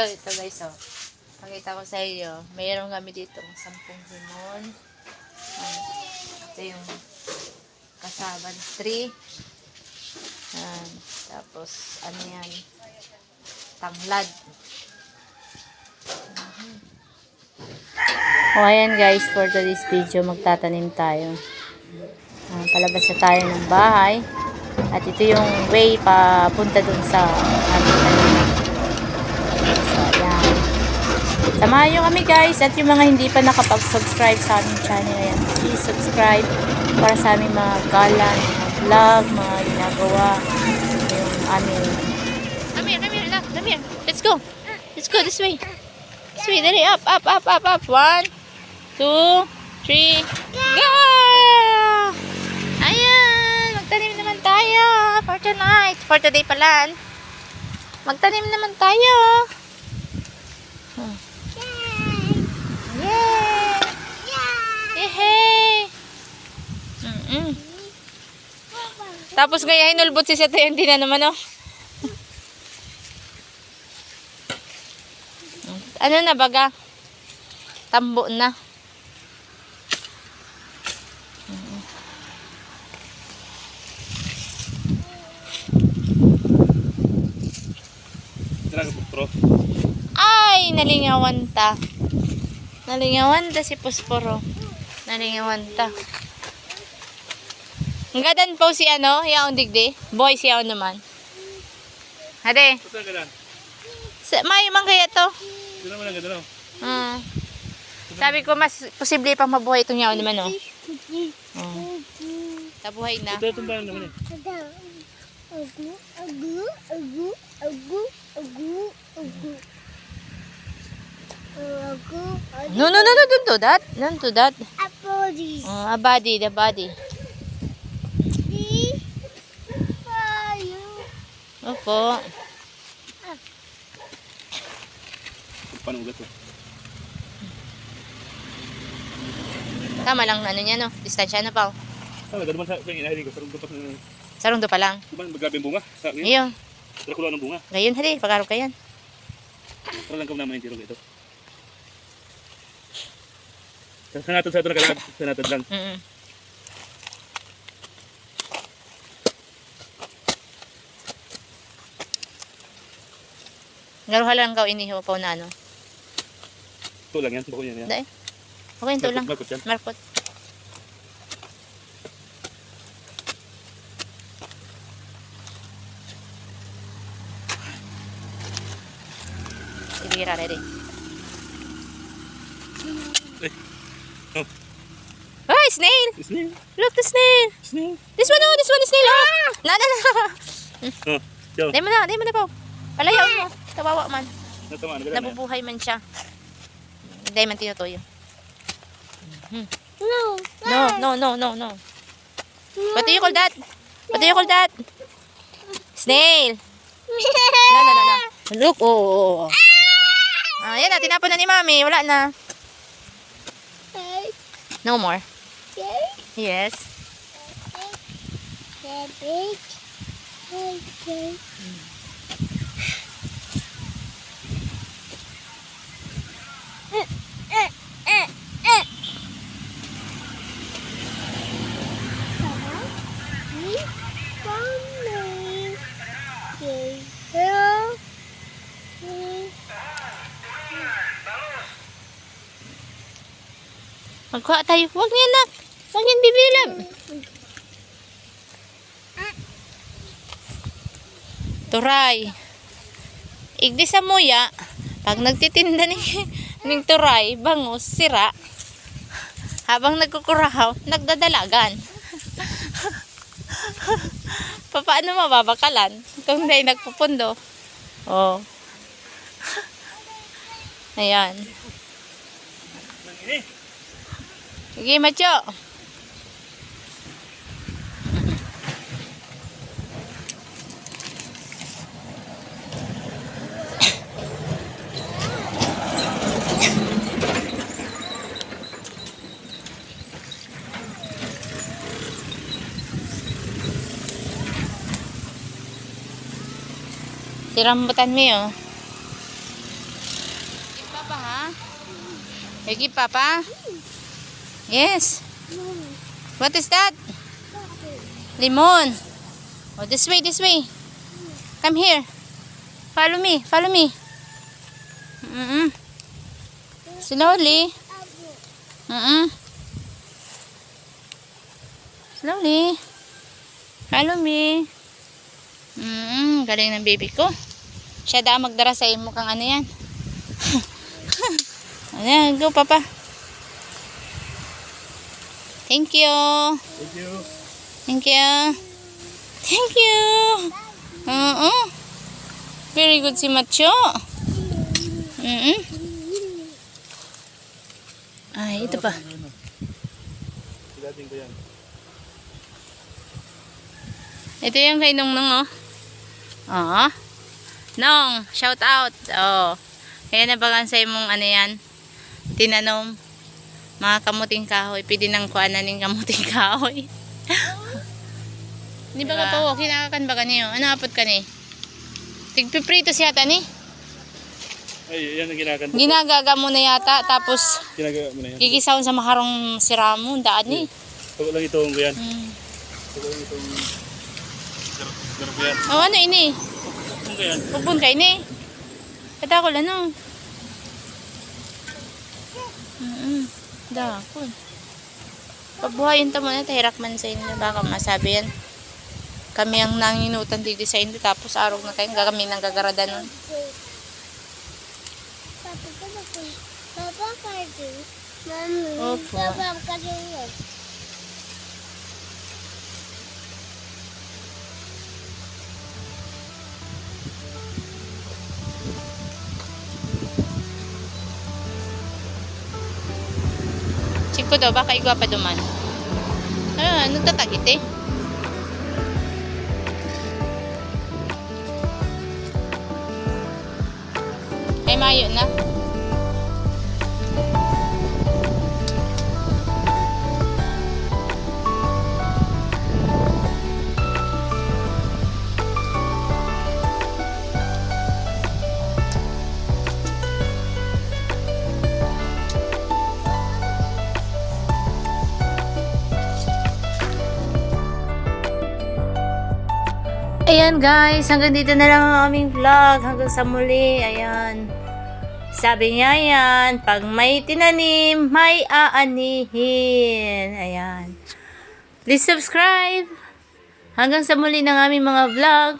ito guys, oh. Pakita ko sa iyo. Mayroon kami dito 10 limon. Ito yung cassava tree. Tapos, ano yan? Tanglad. O, ayan guys, for today's video, magtatanim tayo. Palabas na tayo ng bahay. At ito yung way papunta dun sa aming tanim. So, ayan. Samahan nyo kami guys. At yung mga hindi pa nakapag-subscribe sa aming channel, ayan, please subscribe para sa aming mga galan, mga vlog, mga ginagawa. Yung aming... Come here. Let's go. Let's go this way. This way, dali. Up. 1, 2, 3, go! Ayan. Magtanim naman tayo for tonight. For today pala. Magtanim naman tayo. Yay! Tapos ngayon hinulbot si Seto yung na naman, oh. Ano na baga? Tambo na. Ay, nalingawan ta. Nalingawan ta si Posporo. Nalingawan ta. Ang gadan po si ano, yaong digdi. Boy siya naman. Hade. Mayo man kaya to. Dito naman ang ganda, no? Sabi ko mas posible pang mabuhay itong yaon naman, oh. Tabuhay na. Ito itong bayan naman, eh. No, don't do that. Don't do that. A body, the body. Opo. Paano ugat to? Tama lang ano niya, no? Distansya na pa, oh. Tama, gano'n man sa inahili ko. Sarong do pa lang. Diba, maggrabe ang bunga? Sa ngayon? Iyo. Dracula ng bunga. Ngayon, hali. Pagkarap ka yan. Para lang kami naman yung tirog ito. Sa natin na kailangan. Sa natin lang. Ngaruha lang ka inihaw pa na, ano? Ito lang yan. Bako yan. Dahil. Okay, ito lang. Markot yan. Markot. Sige, ready. Oh. Oh, snail! Snail. Look, the snail! Snail. This one, oh! This one is snail, oh! Na. Oh, yo. Di mo na po. Palayaw mo. Kawawa man. Natama, nagala na. Nabubuhay man siya. Hindi man tinutuyo. No. What do you call that? What do you call that? Snail. No. Look, oh. Yan na, tinapon na ni Mami. Wala na. No more. Yes. Magkuha tayo. Huwag niya na. Huwag niyan bibilab. Turay. Igdi sa muya. Pag nagtitinda ng turay, bangus, sira. Habang nagkukurahaw, nagdadalagan. Paano mababakalan? Kung hindi nagpupundo. Oh. Ayan. Sige, macho. Si rambutan mo, oh. Papa, ha? You give Papa? Yes. What is that? Limon. Oh, this way, this way. Come here. Follow me, follow me. Slowly. Slowly. Follow me. Galing ng baby ko. Siya daw magdara sa imo kang ano yan. Ayan, go Papa. Thank you. Thank you. Thank you. Thank you. Very good si Macho. Ay, ito pa. Sigating ko yan. Ito yung kay Nong, oh. Oh. Nong, shout out. Oh. Kaya nabagan sa imong ano yan. Tinanom. Mga kamuting kahoy. Pwede nang kuananin kamuting kahoy. Di ba ka po? Kinakakan ba ka niyo? Ano apot ka ni? Tigpiprito siya ta ni? Ay, yan ang ginagawa. Ginagaga mo na yata. Tapos, Ginagawa mo na yan. kikisawon sa maharong siramo. Daan ni. Huwag lang itong ko yan. Huwag lang itong... Garap yan. Oh, ano ini? Huwag ka yan. Pupun ka ini. Katakol ano? Dakol. Pabuhayin ta muna. Tahirak man sa inyo. Baka masabi yan. Kami ang nanginutan dito sa inyo. Tapos araw na kayo. Kami nang gagarada nun. Papa kasi, Mami, Opo. Papa kasi yun. Chip ko daw, baka igwa pa duman. Ano tatagit eh? Ay, mayo na. Ayan guys, hanggang dito na lang ang aming vlog. Hanggang sa muli, ayan. Sabi niya yan, pag may tinanim, may aanihin. Ayan. Please subscribe. Hanggang sa muli ng aming mga vlog.